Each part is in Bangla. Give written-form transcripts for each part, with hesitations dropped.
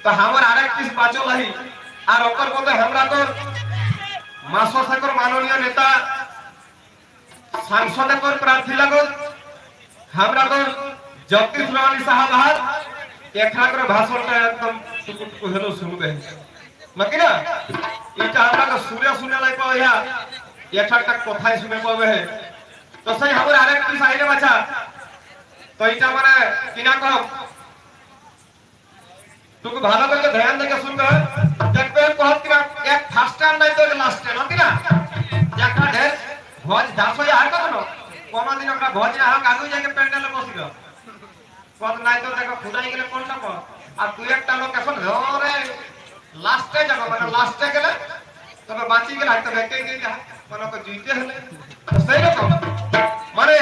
तो हमार आरेक किस बाचल रही और ओकर मते हमरा तो मासो साकर माननीय नेता सांसद कर प्रार्थी लगो हमरा तो जगदीश रावणी साहब हाथ एखाकर भाषणटा एकदम टुकु टुकु हेलो सुनबे मकी ना इटा हमरा का सूर्य सुने लाई पावे या एखाक तक কথাই শুনে পাবে तो सही हमर आरेक किस आइले बच्चा तो इटा माने किना कम तुक ভালো করে ধ্যান দিয়ে শুনবে দেখবে বহুত কি এক ফার্স্ট টাইম নাই তো লাস্ট টাইম নাকি না একটা ঢের ভোজ দাস হই আর কত কোন দিন আমরা ভোজ না হোক আগে যাকে প্যান্ডেলে বসিল কত নাই তো দেখো খুদাই গেলে কোনটা কর আর দুই একটা লোক এখন ধরে লাস্টে যাবে মানে লাস্টে গেলে তবে বাঁচি গেলে হয়তো ব্যাকে গিয়ে মানে তো জিতে হলে তো সেই রকম মানে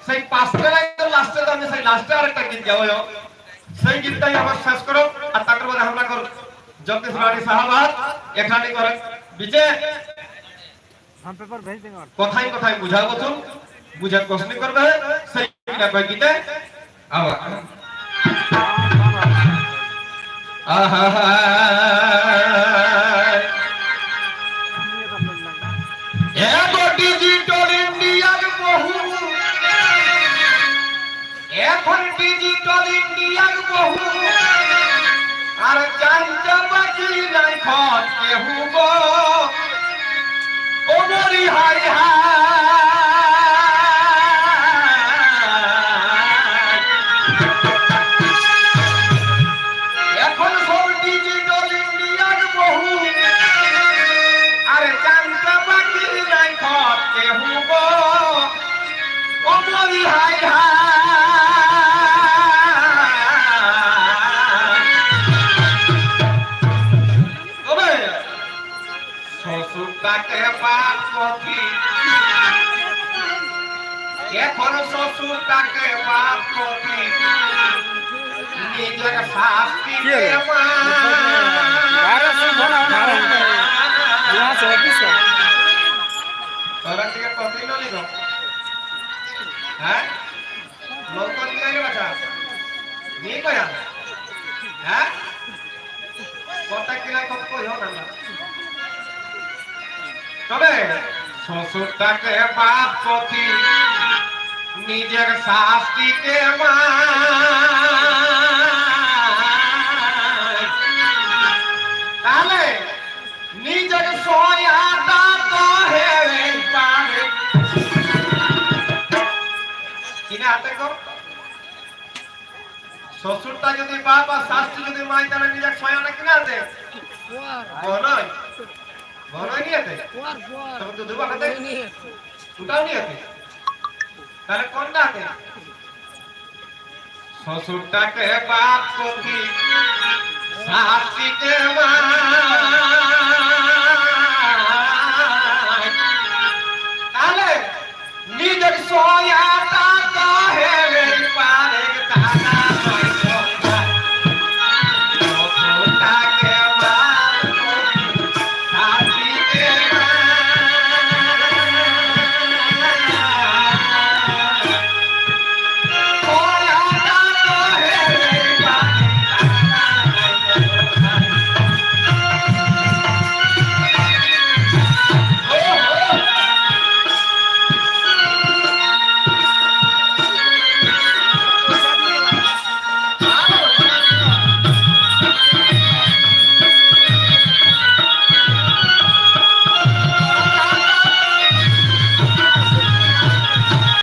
সেই পাঁচটা নাই তো লাস্টে আমি সেই লাস্টে আরেকটা গীত গাবো সেই গীতটাই আমার শেষ করো আর তারপর বাদে আমরা করব জগদীশ রানী সাহাবাত এখানে করে বিজে हम पेपर भेज देंगे কথাই কথাই বুঝাবো তো বুঝার প্রশ্ন করবে সেই না কই গীতে আওয়া আহা এগো ডিজিটাল ইন্ডিয়ার বহু এখন ডিজিটাল ইন্ডিয়ার বহু আর জানতে বাকি নাই খত কেহু গো ও মরি হাই হাই এখন সব ডিজিটাল ইন্ডিয়ার বহু আর জানতে বাকি নাই খত কেহু গো ও মরি হাই হাই শ্বশুরটাকে বাপ কবি এখন শ্বশুরটাকে বাপ কবি নিজের শাস্তি তোরা থেকে কবি নলি গো হ্যাঁ লোক কবি লাগে বাছা নি কয়া হ্যাঁ কটা কিলা কত কইও না তবে শ্বশুরটাকে বাপ কবি নিজের শাস্তিকে তাহলে নিজের সয়াটা তো হেরে পারে কিনা হাতে কর শ্বশুরটা যদি বাপ আর শাস্তি যদি মাই তাহলে নিজের সয়াটা কিনা হাতে বলয় বলয় নিয়ে হাতে তবে তো দুবা হাতে দুটাও নিয়ে হাতে তাহলে কোনটা হাতে শ্বশুরটাকে বাপ কবি শাস্তিকে মা